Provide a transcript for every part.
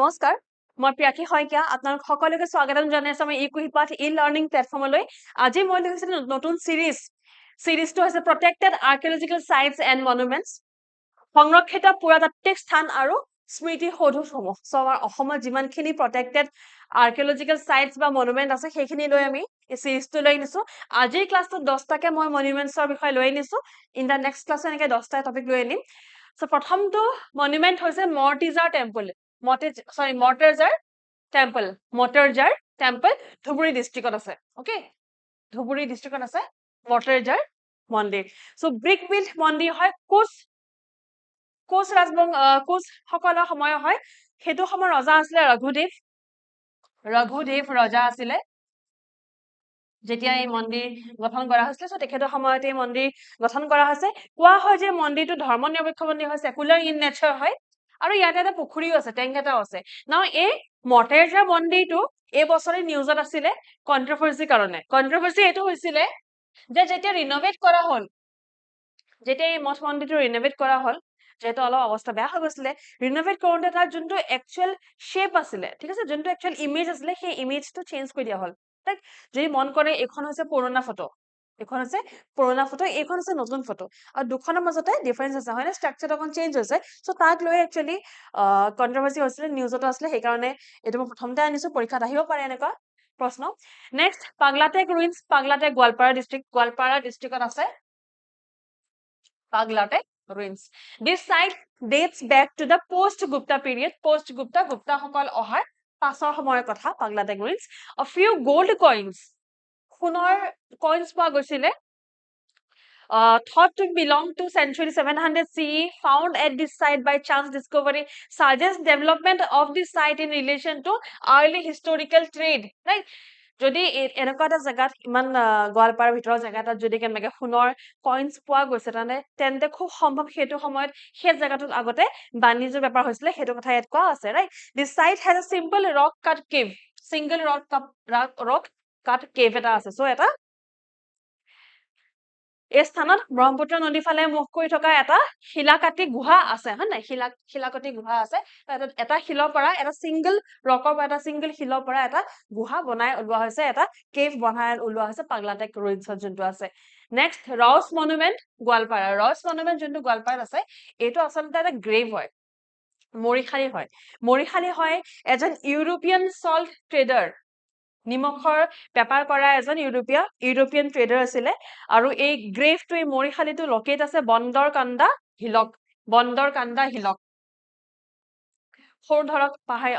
নমস্কাৰ মই প্ৰিয়াকি শইকীয়া আপোনালোক সকলোকে স্বাগতম জনাইছো আমাৰ ইকুইপাথ ই-লাৰ্নিং প্লেটফৰ্মলৈ আজি মই লৈছো নতুন সিৰিজটো হৈছে protected archaeological sites and monuments সংৰক্ষিত পুৰাতাত্ত্বিক স্থান আৰু স্মৃতি সৌধসমূহ সো আমাৰ অসমত যিমানখিনি প্ৰটেক্টেড আৰ্কিঅলজিকেল সাইটস বা মনুমেণ্ট আছে সেইখিনি লৈ আমি এই সিৰিজটো লৈ নিছো আজিৰ ক্লাছটোত 10টাকে মই মনুমেণ্টছৰ বিষয়ে লৈ নিছো ইন দা নেক্সট ক্লাছত এনেকৈ 10টা টপিক লৈ আনিম সো প্ৰথমটো মনুমেণ্ট হৈছে মৰ্টিজাৰ টেম্পল মৰ্টাৰজাৰ টেম্পল ধুবুৰী ডিস্ট্ৰিক্টত আছে ওকে ধুবুৰী ডিস্ট্ৰিক্টত আছে মৰ্টাৰজাৰ মন্দিৰ সো ব্ৰিক বিল্ড মন্দিৰ হয় কোচ সকলৰ সময় হয় হেতু সময় ৰজা আছিলে ৰঘুদেৱ ৰজা আছিলে যেতিয়া এই মন্দিৰ গঠন কৰা হৈছিল সো তেখেতৰ সময়তে এই মন্দিৰ গঠন কৰা হৈছে কোৱা হয় যে মন্দিৰটো ধৰ্মনিৰপেক্ষ মন্দিৰ হয় সেকুলাৰ ইন নেচাৰ হয় আৰু ইয়াতে এটা পুখুৰীও আছে টেংক এটাও আছে নাও এই মৰ্টাৰজাৰ মন্দিৰটো এই বছৰে নিউজত আছিলে কন্ট্ৰভাৰ্সি কাৰণে কন্ট্ৰভাৰ্সি এটো হৈছিলে যে যেতিয়া ৰিনোভেট কৰা হল যেতিয়া এই মঠ মন্দিৰটো ৰিনোভেট কৰা হল যেটো অলপ অৱস্থা বেয়া হৈ গৈছিলে ৰিনোভেট কৰোতে তাৰ যোনটো একচুয়াল শেপ আছিলে ঠিক আছে যোনটো একচুয়াল ইমেজ আছিলে সেই ইমেজটো চেঞ্জ কৰি দিয়া হল তাক যদি মন কৰে এখন হৈছে পুৰণা ফটো এখন আছে পুৰণা ফটো এখন আছে নতুন ফটো আৰু দুখনৰ মাজতে ডিফাৰেন্স আছে হয়নে স্ট্ৰাকচাৰ অকন চেঞ্জ হৈছে সো তাক লৈ একচুয়ালি কন্ট্ৰভাৰ্সি হৈছিলে নিউজটো আসলে সেই কাৰণে এটো মই প্ৰথমতে আনিছো পৰীক্ষাত আহিব পাৰে এনেকুৱা প্ৰশ্ন নেক্সট পাগলাটেক ৰুইন্স পাগলাটেক গোৱালপাৰা ডিস্ট্ৰিক্টত আছে Paglatek ruins. This site dates back to the post-Gupta period. Post-Gupta, Gupta সকল অহাৰ পাছৰ সময়ৰ কথা Paglatek ruins. A few gold coins. সোণৰ coins পোৱা গৈছিলে. Thought to belong to century 700 CE, found at this site by chance discovery, suggests development of this site in relation to early historical trade. Right? যদি এনেকুৱা এটা জায়গাত ইমান গোৱালপাৰাৰ ভিতৰৰ জায়গাটাত যদি কেনেকৈ সোণৰ কইনস পোৱা গৈছে তেন্তে খুব সম্ভৱ হেতু সময়ত সেই জায়গাটোত আগতে বাণিজ্য ব্যাপাৰ হৈছিলে হেতু কথা ইয়াত কোৱা আছে right this site has a simple rock cut cave single rock cut cave এটা আছে সো এটা এই স্থানত ব্ৰহ্মপুত্ৰ নদী ফালে মুখ কৰি থকা এটা শিলাকাটি গুহা আছে হয় নাই শিলাকাটি গুহা আছে এটা শিলৰ পৰা এটা সিঙ্গল ৰকৰ পৰা এটা সিঙ্গল শিলৰ পৰা এটা গুহা বনাই ওলোৱা হৈছে এটা কেভ বনাই ওলোৱা হৈছে পাগলাটেক ৰুইন্সত যোনটো আছে নেক্সট ৰস মনুমেন্ট গোৱালপাৰা ৰস মনুমেন্ট যোনটো গোৱালপাৰাত আছে এইটো আচলতে এটা গ্ৰেভ হয় মৰিখালী হয় এজন ইউৰোপিয়ান সল্ট ট্ৰেডাৰ নিমখৰ বেপাৰ কৰা এজন ইউৰোপিয়ান ট্ৰেডাৰ আছিলে আৰু এই গ্ৰেভটো এই মৰিখালীটো লোকেট আছে বন্দৰকান্দা হিলক সৰু ধৰক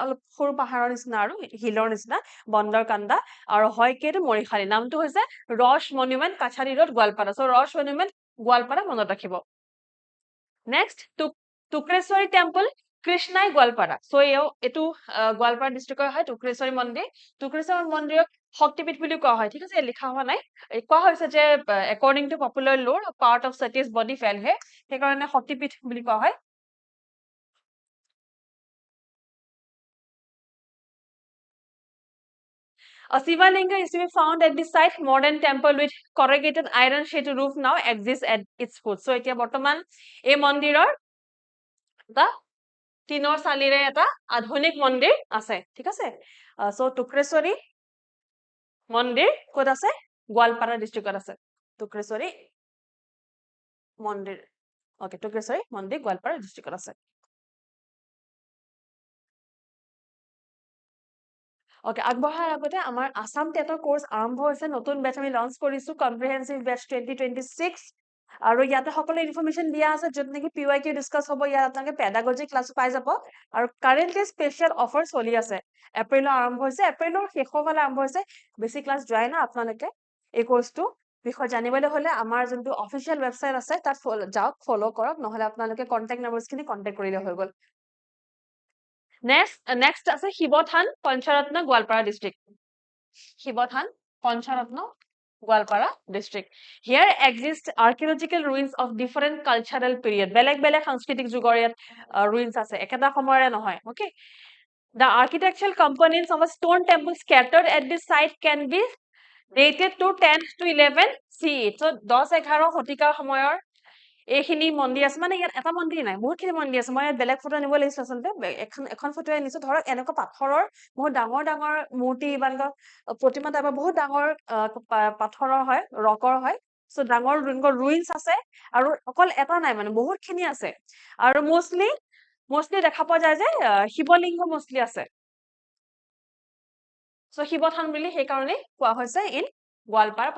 অলপ সৰু পাহাৰৰ নিচিনা আৰু হিলৰ নিচিনা বন্দৰকান্দা আৰু হয় কেটো মৰিখালী নামটো হৈছে ৰস মনুমেন্ট কাছাৰী ৰোড গোৱালপাৰা সো ৰস মনুমেন্ট গোৱালপাৰা মনত ৰাখিব নেক্সট টুক্ৰেশ্বৰী টেম্পল কৃষ্ণাই গোৱালপাৰা সো এটো গোৱালপাৰা ডিস্ট্ৰিক্টৰ হয় টুক্ৰেশ্বৰী মন্দিৰক শক্তিপীঠ বুলি কোৱা হয় ঠিক আছে লিখা হোৱা নাই কোৱা হৈছে যে according to popular lore a part of Sati's body fell here সেই কাৰণে শক্তিপীঠ বুলি কোৱা হয় A Shiva Linga is to be found at this site. Modern temple with corrugated iron sheet roof now exists at its foot. So, এতিয়া বৰ্তমান এই মন্দিৰৰ এটা তিনৰ চালিৰে এটা আধুনিক মন্দিৰ আছে ঠিক আছে সো টুক্ৰেশ্বৰী মন্দিৰ ক'ত আছে গোৱালপাৰা ডিস্ট্ৰিক্টত আছে টুক্ৰেশ্বৰী মন্দিৰ ওকে টুক্ৰেশ্বৰী মন্দিৰ গোৱালপাৰা ডিস্ট্ৰিক্টত আছে ওকে আগবঢ়াৰ আগতে আমাৰ আসাম টেটৰ কোৰ্স আৰম্ভ হৈছে নতুন বেচ আমি লঞ্চ কৰিছো কম্প্ৰিহেনসিভ বেচ 2026 আৰু ইয়াতে সকলো ইনফৰমেশন দিয়া আছে যত নেকি পিওয়াইকিউ ডিসকাস হ'ব ইয়াত আপোনালোকে পেডাগজি ক্লাস পাই যাব আৰু কাৰেন্টলি স্পেশাল অফাৰ চলি আছে এপ্ৰিলৰ আৰম্ভ হৈছে এপ্ৰিলৰ শেষৰফালে আৰম্ভ হৈছে বেছি ক্লাস জয় না আপোনালোকে এই কোৰ্সটো বিষয় জানিবলৈ হলে আমাৰ যোনটো অফিশিয়াল ওয়েবসাইট আছে তাত যাওক ফলো কৰক নহলে আপোনালোকে কন্টাক্ট নম্বৰস খিনি কন্টাক্ট কৰিলে হৈ গল next আছে Shivthan Pancharatna Goalpara district Shivthan Pancharatna Goalpara district here exist archaeological ruins of different cultural period বেলেগ সাংস্কৃতিক যুগৰ ইয়াত ruins আছে একেটা সময়ৰে নহয় okay the architectural components of a stone temple scattered at this site can be dated to 10 to 11 CE so 10-11 শতিকাৰ সময়ৰ এইখিনি মন্দিৰ আছে মানে ইয়াত এটা মন্দিৰ নাই বহুতখিনি মন্দিৰ আছে মই ইয়াত বেলেগ ফটো নিব লাগিছিল আচলতে এখন ফটোৱে নিছো ধৰক এনেকুৱা পাথৰৰ বহুত ডাঙৰ ডাঙৰ মূৰ্তি বা এনেকুৱা প্ৰতিমা টাইপৰ বহুত ডাঙৰ পাথৰৰ হয় ৰকৰ হয় সো ডাঙৰ ৰুইনছ আছে আৰু অকল এটা নাই মানে বহুতখিনি আছে আৰু মোষ্টলি দেখা পোৱা যায় যে শিৱলিংগ মোষ্টলি আছে সো শিৱথান বুলি সেইকাৰণে কোৱা হৈছে ইন গোৱালপাৰা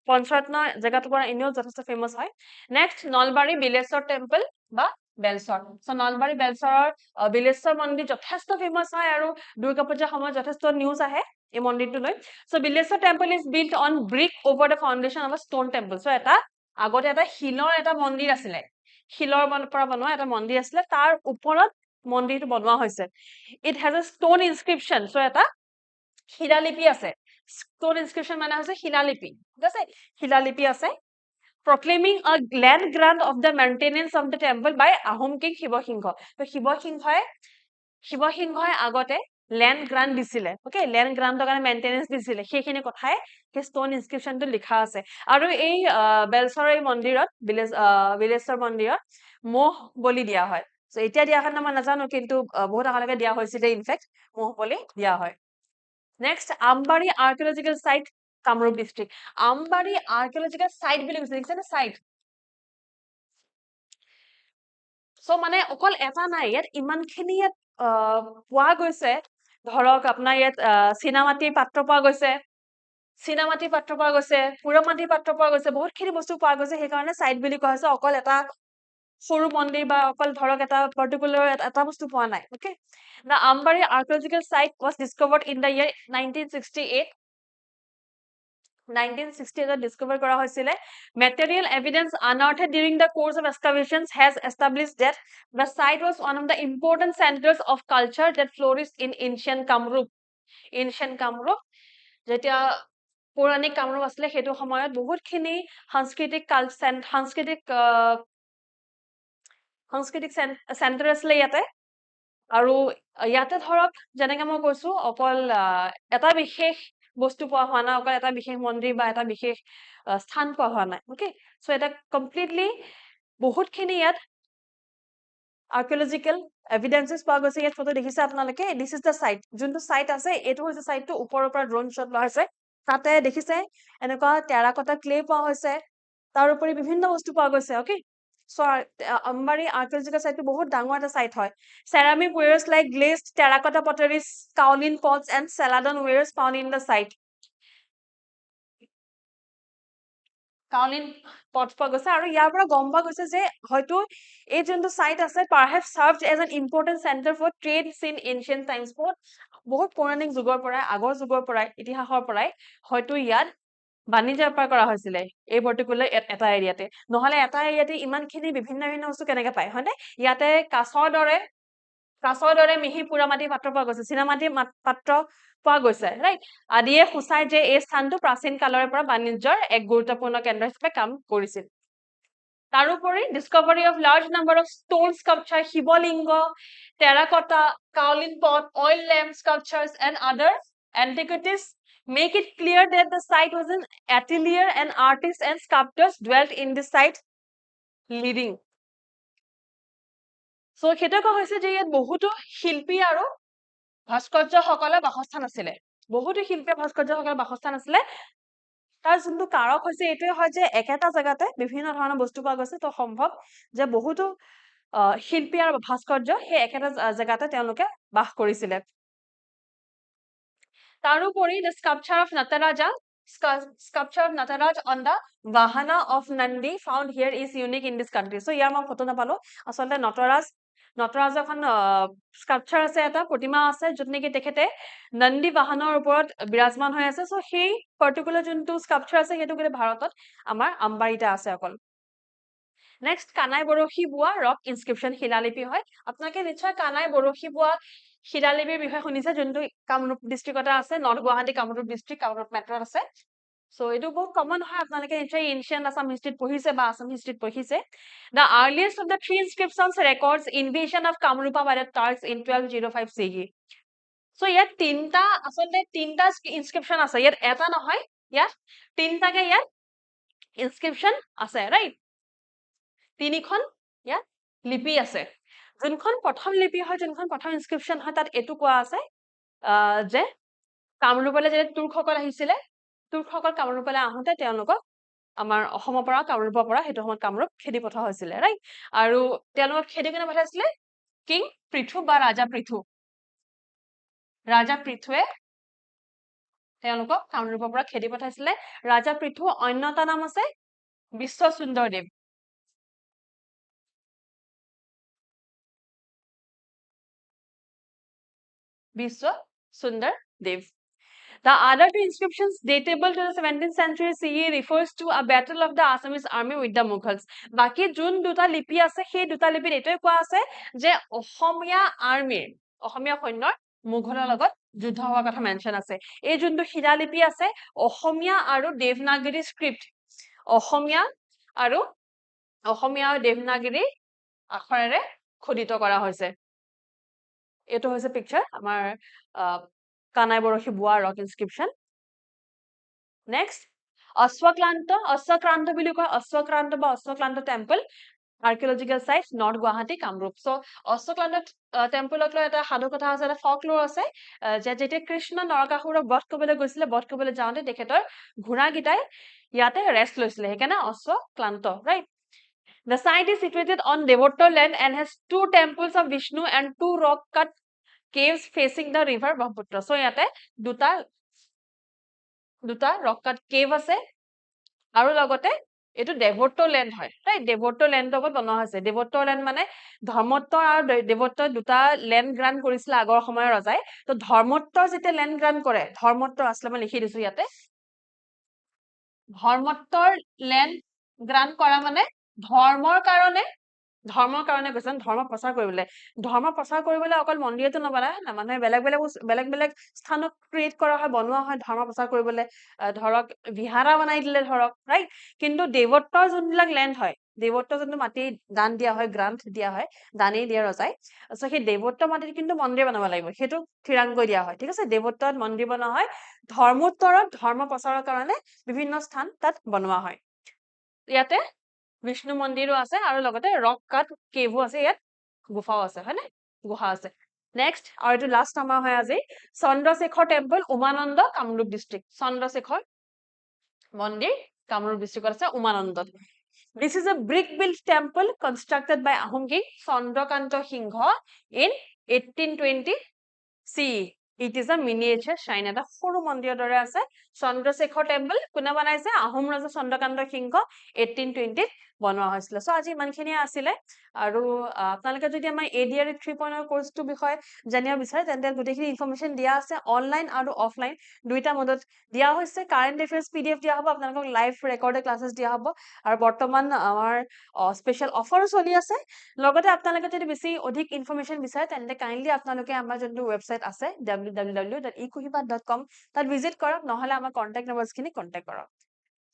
পঞ্চৰত্ন জেগাটোৰ পৰা এনেও যথেষ্ট ফেমাস হয় নেক্সট নলবাৰী বিলেশ্বৰ টেম্পল বা বেলচৰ সো নলবাৰী বেলচৰৰ বিলেশ্বৰ মন্দিৰ যথেষ্ট ফেমাস হয় আৰু দুৰ্গা পূজাৰ সময়ত যথেষ্ট নিউজ আহে এই মন্দিৰটো লৈ so Bileswar temple is built on brick over the foundation of a stone temple so এটা আগতে এটা শিলৰ এটা মন্দিৰ আছিলে শিলৰ পৰা বনোৱা এটা মন্দিৰ আছিলে তাৰ ওপৰত মন্দিৰটো বনোৱা হৈছে ইট হেজ আ ষ্টোন ইনস্ক্ৰিপশ্যন সো এটা শিলালিপি আছে ষ্টোন ইনস্ক্ৰিপশ্যন মানে হৈছে শিলালিপি ঠিক আছে শিলালিপি আছে proclaiming a land grant of the maintenance of the temple by Ahom King Shivasingha তো শিৱসিংহই আগতে ল্যান্ড গ্ৰান্ট দিছিলে ওকে ল্যান্ড গ্ৰান্টৰ কাৰণে মেইনটেনেন্স দিছিলে সেইখিনি কথাই সেই ষ্টোন ইনস্ক্ৰিপশ্যনটো লিখা আছে আৰু এই বেলচৰৰ এই মন্দিৰত বিলেশ্বৰ মন্দিৰত মহ বলি দিয়া হয় সো এতিয়া দিয়া হয় মই নাজানো কিন্তু বহুত আগলৈকে দিয়া হৈছিল ইনফেক্ট মহ বলি দিয়া হয় next Ambari archaeological site Kamrup district Ambari archaeological site বুলি কৈছে দেখিছেনে সাইট সো মানে অকল এটা নাই ইয়াত ইমানখিনি ইয়াত পোৱা গৈছে ধৰক আপোনাৰ ইয়াত চিনামাটিৰ পাত্ৰ পোৱা গৈছে পুৰমাটিৰ পাত্ৰ পোৱা গৈছে বহুতখিনি বস্তু পোৱা গৈছে সেইকাৰণে সাইট বুলি কোৱা হৈছে অকল এটা সৰু মন্দিৰ বা অকল ধৰক এটা পাৰ্টিকুলাৰ এটা বস্তু পোৱা নাই okay The Ambari archaeological site was discovered in the year 1968 1968 discovered কৰা হৈছিলে material evidence unearthed during the course of excavations has established that the site was one of the important centers of culture that flourished in ancient Kamrup যেতিয়া পৌৰাণিক কামৰূপ আছিলে সেইটো সময়ত বহুতখিনি সাংস্কৃতিক centre আছিলে ইয়াতে আৰু ইয়াতে ধৰক যেনেকৈ মই কৈছো অকল এটা বিশেষ বস্তু পোৱা হোৱা নাই অকল এটা বিশেষ মন্দিৰ বা এটা বিশেষ স্থান পোৱা হোৱা নাই ওকে সো এটা কমপ্লিটলি বহুতখিনি ইয়াত আৰ্কিঅলজিকেল এভিডেন্সেস পোৱা গৈছে ইয়াত ফটো দেখিছে আপোনালোকে দিস ইজ দ্য সাইট যোনটো সাইট আছে এইটো হৈছে সাইটটো ওপৰৰ পৰা ড্ৰোন শ্বট লোৱা হৈছে তাতে দেখিছে এনেকুৱা টেৰাকটা ক্লে পোৱা হৈছে তাৰ উপৰি বিভিন্ন বস্তু পোৱা গৈছে okay so Ambari archaeological site বহুত ডাঙৰ এটা সাইট হয় ceramic wares like glazed terracotta potteries kaolin pots and celadon wares found in the site kaolin pot পোৱা গৈছে আৰু ইয়াৰ পৰা গম পোৱা গৈছে যে হয়তো এই যোনটো সাইট আছে perhaps served as an important center for trade in ancient times বহুত পৌৰাণিক যুগৰ পৰা আগৰ যুগৰ পৰা ইতিহাসৰ পৰাই হয়তো ইয়াত বাণিজ্য বেপাৰ কৰা হৈছিলে এই পাৰ্টিকুলাৰ এটা এৰিয়াতে নহলে এটা এৰিয়াতে ইমানখিনি বিভিন্ন বস্তু কেনেকৈ পায় হয়নে ইয়াতে কাছৰ দৰে মিহি পুৰামাটি পাত্ৰ পোৱা গৈছে চিনামাটি পাত্ৰ পোৱা গৈছে ৰাইট আদিয়ে সূচায় যে এই স্থানটো প্ৰাচীন কালৰে পৰা বাণিজ্যৰ এক গুৰুত্বপূৰ্ণ কেন্দ্ৰ হিচাপে কাম কৰিছিল তাৰোপৰি discovery of large number of stone sculpture শিৱলিংগ terracotta kaolin pot oil lamp sculptures and other antiquities make it clear that the site was an atelier and artists and sculptors dwelt in this site living so সেইটো কোৱা হৈছে যে ইয়াত বহুতো শিল্পী আৰু ভাস্কৰ্যসকলৰ বাসস্থান আছিলে বহুতো শিল্পী ভাস্কৰ্যসকলৰ বাসস্থান আছিলে তাৰ যোনটো কাৰক হৈছে এইটোৱে হয় যে একেটা জায়গাতে বিভিন্ন ধৰণৰ বস্তু পোৱা গৈছে তো সম্ভৱ যে বহুতো শিল্পী আৰু ভাস্কৰ্য সেই একেটা জায়গাতে তেওঁলোকে বাস কৰিছিলে তাৰোপৰি the sculpture of Nataraj on the Vahana of Nandi found here is unique in this country so ইয়াৰ মই ফটো নাপালো আচলতে নটৰাজ এখন স্কাল্পচাৰ আছে এটা প্ৰতিমা আছে যত নেকি তেখেতে নন্দী বাহনৰ ওপৰত বিৰাজমান হৈ আছে সো সেই পাৰ্টিকুলাৰ যোনটো স্কাল্পচাৰ আছে সেইটো গোটেই ভাৰতত আমাৰ আম্বাৰীতে আছে অকল নেক্সট কানাই বৰশী বোৱা ৰক ইনস্ক্ৰিপশ্যন শিলালিপি হয় আপোনালোকে নিশ্চয় কানাই বৰশী বোৱা শিলালিপিৰ বিষয়ে শুনিছে যোনটো কামৰূপ ডিস্ট্ৰিক্টতে আছে নৰ্থ গুৱাহাটী কামৰূপ ডিস্ট্ৰিক্ট কামৰূপ মেট্ৰত আছে সো এইটো বহুত কমন হয় আপোনালোকে নিশ্চয় এনশিয়েন্ট আসাম হিষ্ট্ৰীত পঢ়িছে বা আসাম হিষ্ট্ৰীত পঢ়িছে The earliest of the three inscriptions records invasion of Kamrupa by the Turks in 1205 CE. So ইয়াত তিনটা ইনস্ক্ৰিপশ্যন আছে ইয়াত এটা নহয় ইয়াত তিনটাকে ইয়াত ইনস্ক্ৰিপশ্যন আছে ৰাইট তিনিখন ইয়াত লিপি আছে যোনখন প্ৰথম লিপি হয় যোনখন প্ৰথম ইনস্ক্ৰিপশ্যন হয় তাত এইটো কোৱা আছে যে কামৰূপলৈ যেতিয়া তুৰ্কসকল আহিছিলে তুৰ্কসকল কামৰূপলৈ আহোঁতে তেওঁলোকক আমাৰ অসমৰ পৰা কামৰূপৰ পৰা সেইটো সময়ত কামৰূপ খেদি পঠোৱা হৈছিলে ৰাইট আৰু তেওঁলোকক খেদি কেনে পঠাইছিলে কিং পৃথু বা ৰাজা পৃথুৱে তেওঁলোকক কামৰূপৰ পৰা খেদি পঠাইছিলে ৰাজা পৃথু অন্য এটা নাম আছে বিশ্বসুন্দৰ দেৱ বিশ্বসুন্দৰ দেৱ The other two inscriptions datable to the 17th century CE refers to a battle of the Assamese army with the Mughals. বাকি যোন দুটা লিপি আছে সেই দুটা লিপিত এইটোৱে কোৱা আছে যে অসমীয়া আৰ্মিৰ অসমীয়া সৈন্যৰ মুঘলৰ লগত যুদ্ধ হোৱাৰ কথা মেনশন আছে এই যোনটো শিলালিপি আছে অসমীয়া আৰু দেৱনাগৰী স্ক্ৰিপ্ট অসমীয়া আৰু দেৱনাগৰী আখৰেৰে খোদিত কৰা হৈছে এইটো হৈছে পিকচাৰ আমাৰ কানাই বৰশী বোৱা ৰক ইনস্ক্ৰিপশ্যন নেক্সট অশ্বক্ৰান্ত বুলি কয় অশ্বক্ৰান্ত বা Ashvaklanta temple archaeological site north Guwahati Kamrup চ অশ্বক্লান্ত টেম্পলক লৈ এটা সাধু কথা আছে এটা ফকলোৰ আছে যে যেতিয়া কৃষ্ণ নৰকাসুৰক বধ কৰিবলৈ গৈছিলে বধ কৰিবলৈ যাওঁতে তেখেতৰ ঘোঁৰাকেইটাই ইয়াতে ৰেষ্ট লৈছিলে সেইকাৰণে Ashwaklanta right The site is situated on Devoto land and has 2 temples of Vishnu and 2 rock cut caves facing the river Brahmaputra. So ইয়াতে দুটা rock cut cave আছে আৰু লগতে এটো দেৱত্ব ল্যান্ড হয় ৰাইট দেৱত্ব ল্যান্ড লগত বনোৱা হৈছে দেৱত্ব ল্যান্ড মানে ধৰ্মত্ব আৰু দেৱত্ব দুটা ল্যান্ড গ্ৰান্ট কৰিছিল আগৰ সময়ৰ ৰজাই তো ধৰ্মত্ব যেতে ল্যান্ড গ্ৰান্ট কৰে ধৰ্মত্ব আসলে মই লিখি দিছো ইয়াতে ধৰ্মত্বৰ ল্যান্ড গ্ৰান্ট কৰা মানে ধৰ্মৰ কাৰণে কৈছে ধৰ্ম প্ৰচাৰ কৰিবলৈ অকল মন্দিৰটো নবনায় না মানুহে বেলেগ স্থানক ক্ৰিয়েট কৰা হয় বনোৱা হয় ধৰ্ম প্ৰচাৰ কৰিবলৈ ধৰক বিহাৰা বনাই দিলে ধৰক ৰাইট কিন্তু দেৱত্বৰ যোনবিলাক ল্যান্ড হয় দেৱত্ব যোনটো মাটি দান দিয়া হয় গ্ৰান্ট দিয়া হয় দানেই দিয়া ৰজাই সেই দেৱত্ব মাটিত কিন্তু মন্দিৰ বনাব লাগিব সেইটো থিৰাংকৈ দিয়া হয় ঠিক আছে দেৱত্বত মন্দিৰ বনোৱা হয় ধৰ্মোত্তৰত ধৰ্ম প্ৰচাৰৰ কাৰণে বিভিন্ন স্থান তাত বনোৱা হয় ইয়াতে বিষ্ণু মন্দিৰো আছে আৰু লগতে ৰক কাট কেভো আছে ইয়াত গুফাও আছে হয়নে গুহা আছে নেক্সট আৰু এটো লাষ্ট আমাৰ হয় আজি চন্দ্ৰশেখৰ টেম্পল উমানন্দ কামৰূপ ডিস্ট্ৰিক্ট চন্দ্ৰশেখৰ মন্দিৰ কামৰূপ ডিস্ট্ৰিক্টত আছে উমানন্দত This is a brick built temple constructed by Ahom king Chandrakanta Singha in 1820 CE It is a miniature shrine এটা সৰু মন্দিৰৰ দৰে আছে চন্দ্ৰশেখৰ টেম্পল কোনে বনাইছে আহোম ৰজা চন্দ্ৰকান্ত সিংহ 1820 বনোৱা হৈছিল সো আজি ইমানখিনি আছিল আৰু আপোনালোকে যদি আমাৰ ADR 3.0 কোৰ্সটো বিষয় জানিব বিচাৰে তেন্তে গোটেইখিনি ইনফৰমেশন দিয়া আছে অনলাইন আৰু অফলাইন দুইটা মডত দিয়া হৈছে কাৰেন্ট এফেয়াৰ্স PDF দিয়া হ'ব আপোনালোকক লাইভ ৰেকৰ্ডেড ক্লাसेस দিয়া হ'ব আৰু বৰ্তমান আমাৰ স্পেশাল অফাৰো চলি আছে লগতে আপোনালোকে যদি বেছি অধিক ইনফৰমেশন বিচাৰে তেন্তে কাইন্ডলি আপোনালোকে আমাৰ যোনটো ওয়েবসাইট আছে www.ecohiba.com তাত ভিজিট কৰক নহলে আমাৰ কন্টাক্ট নম্বৰস খিনি কন্টাক্ট কৰক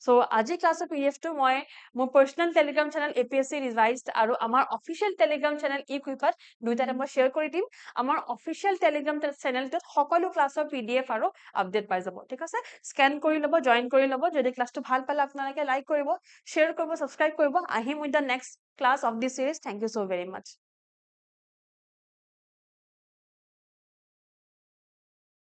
So, আজি ক্লাছৰ PDF টো মই মোৰ পাৰ্সোনাল টেলিগ্ৰাম চেনেল APSC ৰিভাইজড আৰু আমাৰ অফিশিয়াল টেলিগ্ৰাম চেনেল ইকুইপাত দুইটাতে মই শেয়াৰ কৰি দিম আমাৰ অফিশিয়াল টেলিগ্ৰাম চেনেলটোত সকলো ক্লাছৰ PDF আৰু আপডেট পাই যাব ঠিক আছে স্ক্যান কৰি লব জয়েন কৰি লব যদি ক্লাছটো ভাল পালে আপোনালোকে লাইক কৰিব শেয়াৰ কৰিব সাবস্ক্ৰাইব কৰিব আহিম with the next class of this series thank you so very mass